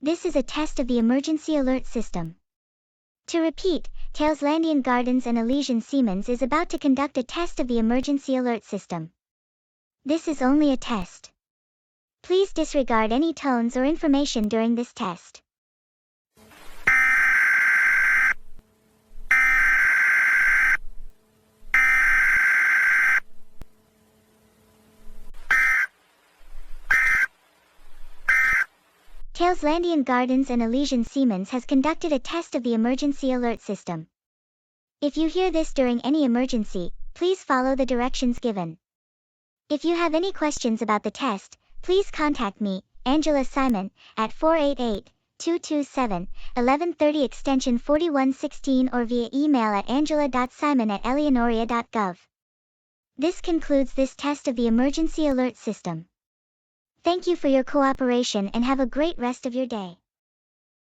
This is a test of the emergency alert system. To repeat, Thailslandian Gardens and Elysian Siemens is about to conduct a test of the emergency alert system. This is only a test. Please disregard any tones or information during this test. Thailslandian Gardens and Elysian Siemens has conducted a test of the emergency alert system. If you hear this during any emergency, please follow the directions given. If you have any questions about the test, please contact me, Angela Simon, at 488-227-1130 extension 4116 or via email at angela.simon@eleonoria.gov. This concludes this test of the emergency alert system. Thank you for your cooperation and have a great rest of your day.